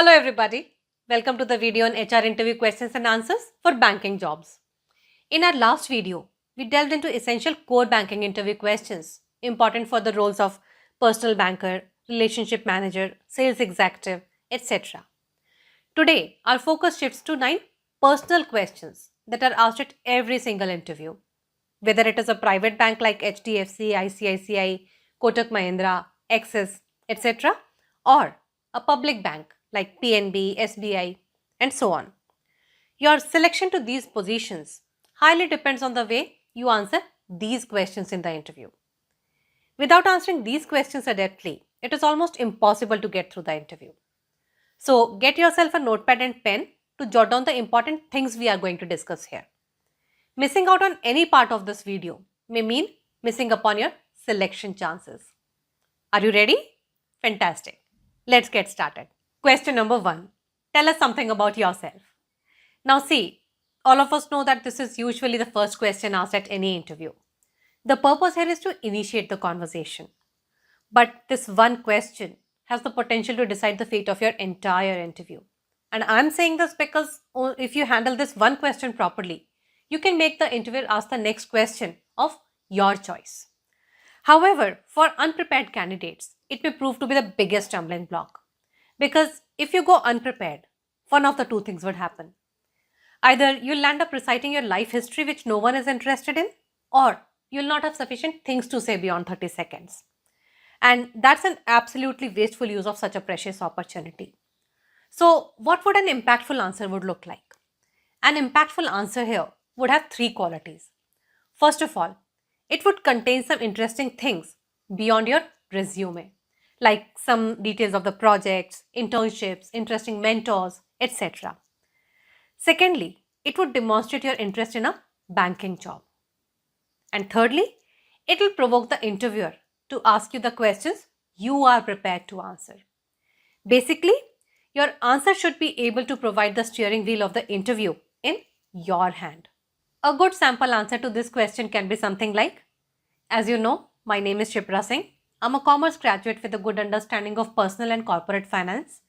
Hello everybody, welcome to the video on HR interview questions and answers for banking jobs. In our last video, we delved into essential core banking interview questions important for the roles of personal banker, relationship manager, sales executive, etc. Today, our focus shifts to 9 personal questions that are asked at every single interview. Whether it is a private bank like HDFC, ICICI, Kotak Mahindra, Axis, etc., or a public bank like PNB, SBI, and so on. Your selection to these positions highly depends on the way you answer these questions in the interview. Without answering these questions adeptly, it is almost impossible to get through the interview. So, get yourself a notepad and pen to jot down the important things we are going to discuss here. Missing out on any part of this video may mean missing upon your selection chances. Are you ready? Fantastic. Let's get started. Question number 1. Tell us something about yourself. Now see, all of us know that this is usually the first question asked at any interview. The purpose here is to initiate the conversation. But this one question has the potential to decide the fate of your entire interview. And I'm saying this because if you handle this one question properly, you can make the interviewer ask the next question of your choice. However, for unprepared candidates, it may prove to be the biggest stumbling block. Because if you go unprepared, one of the two things would happen. Either you'll end up reciting your life history which no one is interested in, or you'll not have sufficient things to say beyond 30 seconds. And that's an absolutely wasteful use of such a precious opportunity. So, what would an impactful answer would look like? An impactful answer here would have 3 qualities. First of all, it would contain some interesting things beyond your resume, like some details of the projects, internships, interesting mentors, etc. Secondly, it would demonstrate your interest in a banking job. And thirdly, it will provoke the interviewer to ask you the questions you are prepared to answer. Basically, your answer should be able to provide the steering wheel of the interview in your hand. A good sample answer to this question can be something like, as you know, my name is Shipra Singh. I'm a commerce graduate with a good understanding of personal and corporate finance.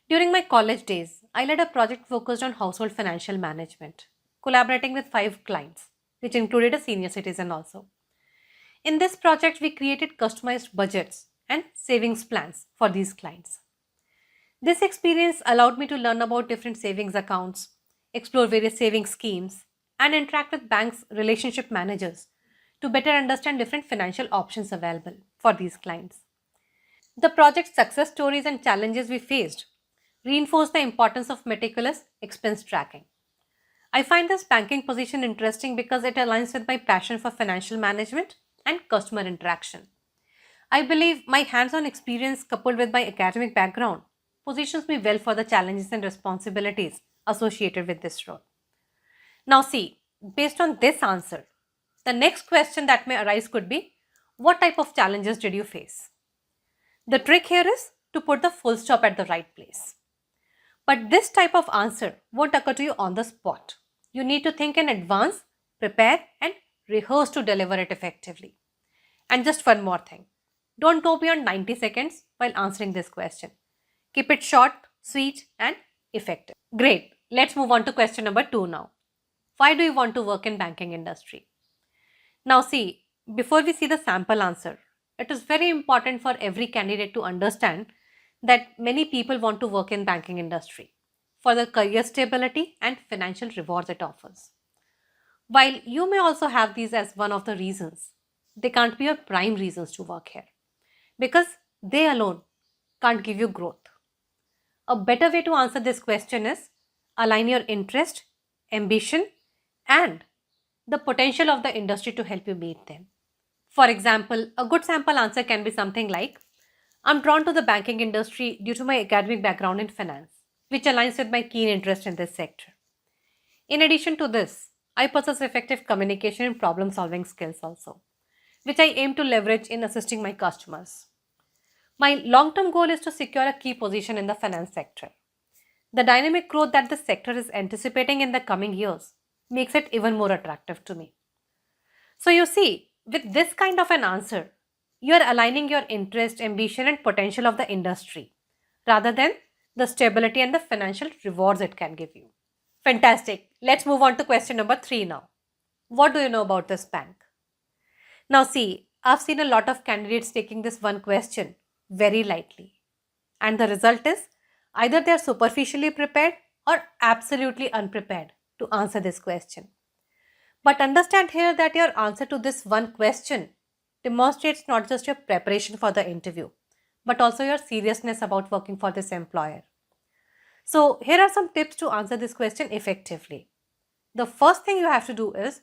During my college days, I led a project focused on household financial management, collaborating with 5 clients, which included a senior citizen also. In this project, we created customized budgets and savings plans for these clients. This experience allowed me to learn about different savings accounts, explore various savings schemes, and interact with banks' relationship managers to better understand different financial options available for these clients. The project's success stories and challenges we faced reinforce the importance of meticulous expense tracking. I find this banking position interesting because it aligns with my passion for financial management and customer interaction. I believe my hands-on experience coupled with my academic background positions me well for the challenges and responsibilities associated with this role. Now see, based on this answer, the next question that may arise could be, what type of challenges did you face? The trick here is to put the full stop at the right place. But this type of answer won't occur to you on the spot. You need to think in advance, prepare and rehearse to deliver it effectively. And just one more thing. Don't go beyond 90 seconds while answering this question. Keep it short, sweet and effective. Great. Let's move on to question number 2 now. Why do you want to work in banking industry? Now see, before we see the sample answer, it is very important for every candidate to understand that many people want to work in banking industry for the career stability and financial rewards it offers. While you may also have these as one of the reasons, they can't be your prime reasons to work here because they alone can't give you growth. A better way to answer this question is align your interest, ambition, and the potential of the industry to help you meet them. For example, a good sample answer can be something like, I'm drawn to the banking industry due to my academic background in finance, which aligns with my keen interest in this sector. In addition to this, I possess effective communication and problem solving skills also, which I aim to leverage in assisting my customers. My long-term goal is to secure a key position in the finance sector. The dynamic growth that the sector is anticipating in the coming years makes it even more attractive to me. So you see, with this kind of an answer, you are aligning your interest, ambition and potential of the industry rather than the stability and the financial rewards it can give you. Fantastic. Let's move on to question number 3 now. What do you know about this bank? Now, see, I've seen a lot of candidates taking this one question very lightly. And the result is either they are superficially prepared or absolutely unprepared to answer this question. But understand here that your answer to this one question demonstrates not just your preparation for the interview, but also your seriousness about working for this employer. So, here are some tips to answer this question effectively. The first thing you have to do is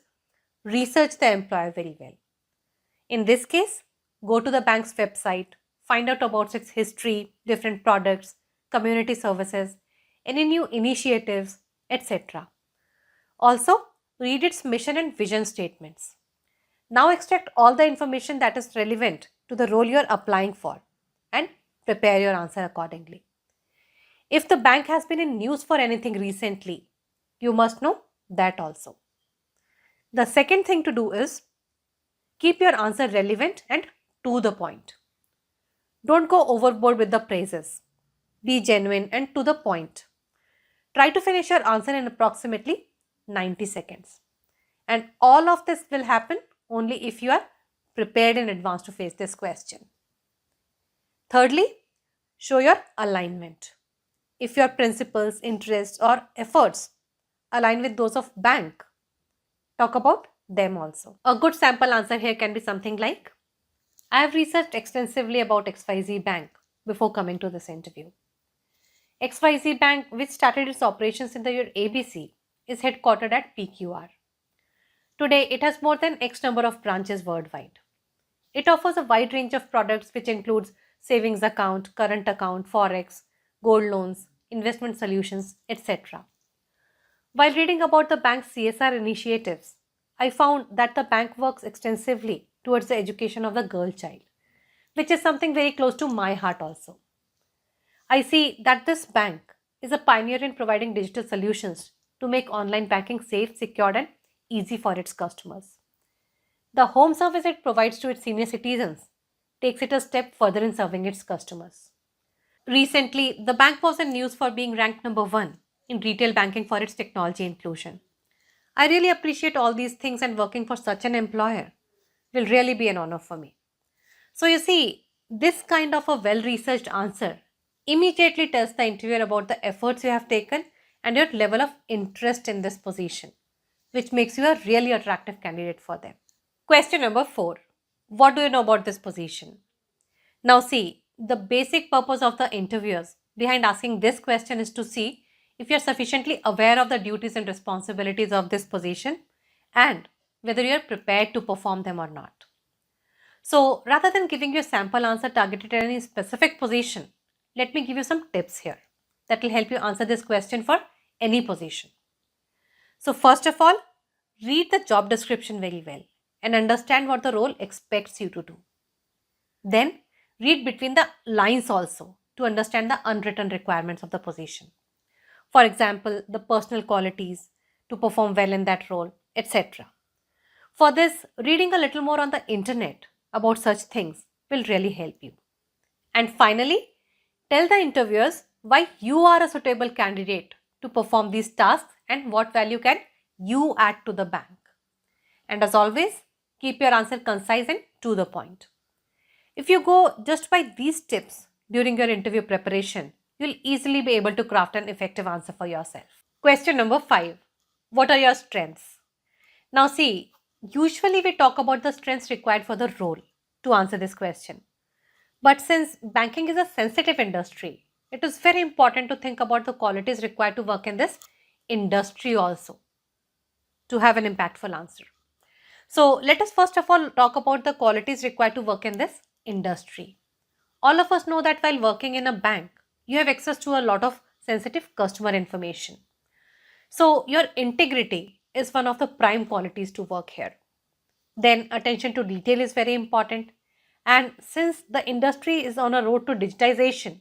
research the employer very well. In this case, go to the bank's website, find out about its history, different products, community services, any new initiatives, etc. Also, read its mission and vision statements. Now extract all the information that is relevant to the role you are applying for and prepare your answer accordingly. If the bank has been in news for anything recently, you must know that also. The second thing to do is keep your answer relevant and to the point. Don't go overboard with the praises. Be genuine and to the point. Try to finish your answer in approximately 90 seconds. And all of this will happen only if you are prepared in advance to face this question. Thirdly, show your alignment. If your principles, interests, or efforts align with those of bank, talk about them also. A good sample answer here can be something like, I have researched extensively about XYZ Bank before coming to this interview. XYZ Bank, which started its operations in the year ABC, is headquartered at PQR. Today, it has more than X number of branches worldwide. It offers a wide range of products which includes savings account, current account, forex, gold loans, investment solutions, etc. While reading about the bank's CSR initiatives, I found that the bank works extensively towards the education of the girl child, which is something very close to my heart also. I see that this bank is a pioneer in providing digital solutions to make online banking safe, secured, and easy for its customers. The home service it provides to its senior citizens takes it a step further in serving its customers. Recently, the bank was in news for being ranked number 1 in retail banking for its technology inclusion. I really appreciate all these things, and working for such an employer will really be an honor for me. So, you see, this kind of a well researched answer immediately tells the interviewer about the efforts you have taken and your level of interest in this position, which makes you a really attractive candidate for them. Question number 4. What do you know about this position? Now, see, the basic purpose of the interviewers behind asking this question is to see if you are sufficiently aware of the duties and responsibilities of this position and whether you are prepared to perform them or not. So, rather than giving you a sample answer targeted at any specific position, let me give you some tips here that will help you answer this question for any position. So, first of all, read the job description very well and understand what the role expects you to do. Then, read between the lines also to understand the unwritten requirements of the position. For example, the personal qualities to perform well in that role, etc. For this, reading a little more on the internet about such things will really help you. And finally, tell the interviewers why you are a suitable candidate to perform these tasks and what value can you add to the bank. And as always, keep your answer concise and to the point. If you go just by these tips during your interview preparation, you'll easily be able to craft an effective answer for yourself. Question number 5. What are your strengths? Now see, usually we talk about the strengths required for the role to answer this question. But since banking is a sensitive industry, it is very important to think about the qualities required to work in this industry also to have an impactful answer. So let us first of all talk about the qualities required to work in this industry. All of us know that while working in a bank, you have access to a lot of sensitive customer information. So your integrity is one of the prime qualities to work here. Then attention to detail is very important. And since the industry is on a road to digitization,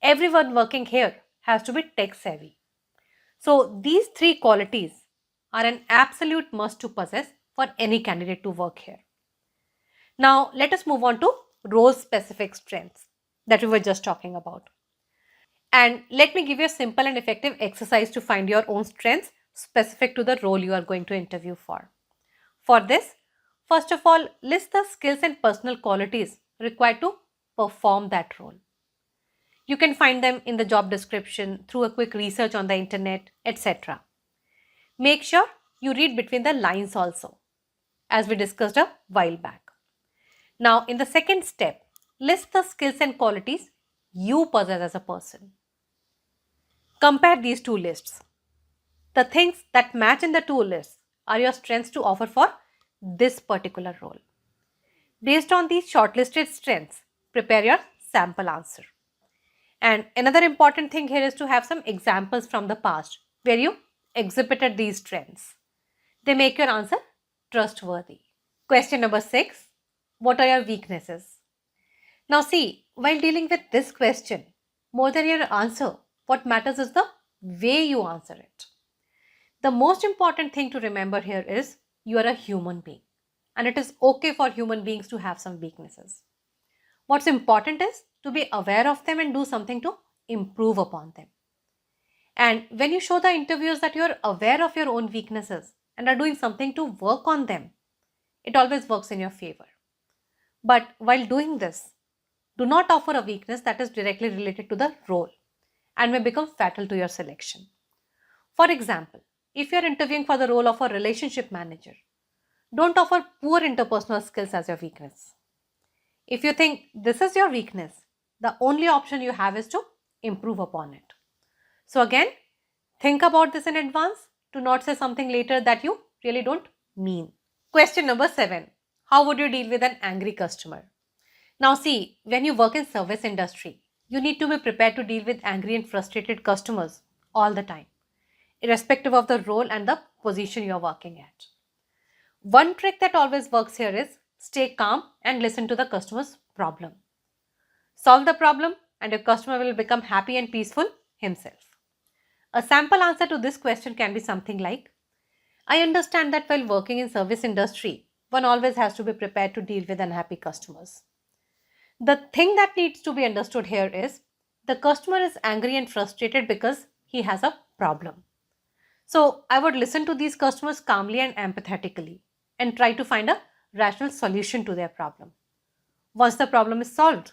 everyone working here has to be tech savvy. So these 3 qualities are an absolute must to possess for any candidate to work here. Now let us move on to role specific strengths that we were just talking about. And let me give you a simple and effective exercise to find your own strengths specific to the role you are going to interview for. For this, first of all, list the skills and personal qualities required to perform that role. You can find them in the job description, through a quick research on the internet, etc. Make sure you read between the lines also, as we discussed a while back. Now, in the second step, list the skills and qualities you possess as a person. Compare these two lists. The things that match in the two lists are your strengths to offer for this particular role. Based on these shortlisted strengths, prepare your sample answer. And another important thing here is to have some examples from the past where you exhibited these strengths. They make your answer trustworthy. Question number 6. What are your weaknesses? Now see, while dealing with this question, more than your answer, what matters is the way you answer it. The most important thing to remember here is you are a human being, and it is okay for human beings to have some weaknesses. What's important is to be aware of them and do something to improve upon them. And when you show the interviewers that you are aware of your own weaknesses and are doing something to work on them, it always works in your favor. But while doing this, do not offer a weakness that is directly related to the role and may become fatal to your selection. For example, if you are interviewing for the role of a relationship manager, don't offer poor interpersonal skills as your weakness. If you think this is your weakness, the only option you have is to improve upon it. So again, think about this in advance to not say something later that you really don't mean. Question number 7. How would you deal with an angry customer? Now see, when you work in service industry, you need to be prepared to deal with angry and frustrated customers all the time, irrespective of the role and the position you are working at. One trick that always works here is stay calm and listen to the customer's problem. Solve the problem and your customer will become happy and peaceful himself. A sample answer to this question can be something like, I understand that while working in service industry, one always has to be prepared to deal with unhappy customers. The thing that needs to be understood here is the customer is angry and frustrated because he has a problem. So I would listen to these customers calmly and empathetically and try to find a rational solution to their problem. Once the problem is solved,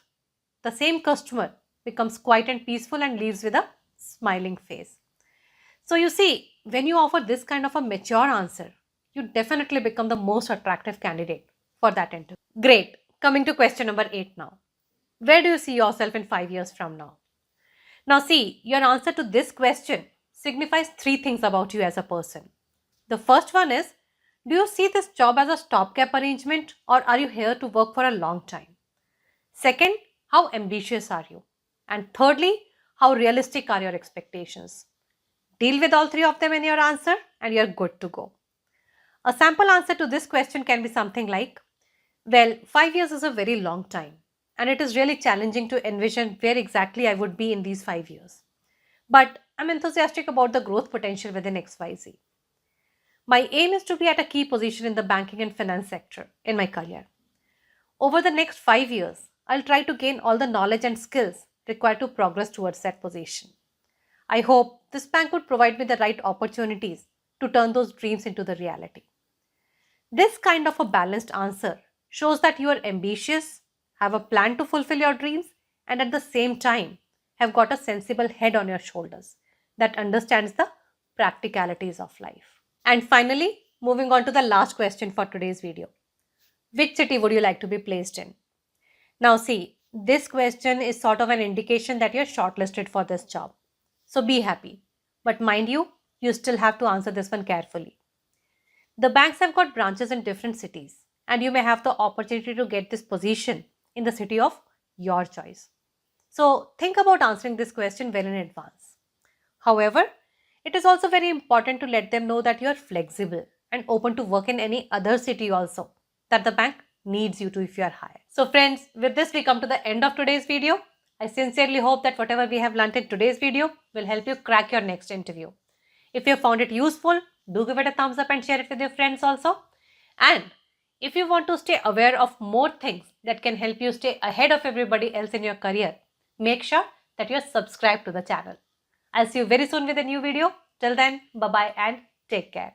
the same customer becomes quiet and peaceful and leaves with a smiling face. So you see, when you offer this kind of a mature answer, you definitely become the most attractive candidate for that interview. Great. Coming to question number 8 now. Where do you see yourself in 5 years from now? Now see, your answer to this question signifies 3 things about you as a person. The first one is, do you see this job as a stopgap arrangement or are you here to work for a long time? Second, how ambitious are you? And thirdly, how realistic are your expectations? Deal with all 3 of them in your answer and you're good to go. A sample answer to this question can be something like, well, 5 years is a very long time and it is really challenging to envision where exactly I would be in these 5 years. But I'm enthusiastic about the growth potential within XYZ. My aim is to be at a key position in the banking and finance sector in my career. Over the next 5 years, I'll try to gain all the knowledge and skills required to progress towards that position. I hope this bank would provide me the right opportunities to turn those dreams into the reality. This kind of a balanced answer shows that you are ambitious, have a plan to fulfill your dreams, and at the same time have got a sensible head on your shoulders that understands the practicalities of life. And finally, moving on to the last question for today's video. Which city would you like to be placed in? Now see, this question is sort of an indication that you're shortlisted for this job. So be happy. But mind you, you still have to answer this one carefully. The banks have got branches in different cities and you may have the opportunity to get this position in the city of your choice. So think about answering this question well in advance. However, it is also very important to let them know that you are flexible and open to work in any other city also that the bank needs you to if you are hired. So friends, with this we come to the end of today's video. I sincerely hope that whatever we have learnt in today's video will help you crack your next interview. If you found it useful, do give it a thumbs up and share it with your friends also. And if you want to stay aware of more things that can help you stay ahead of everybody else in your career, make sure that you're subscribed to the channel. I'll see you very soon with a new video. Till then, bye-bye and take care.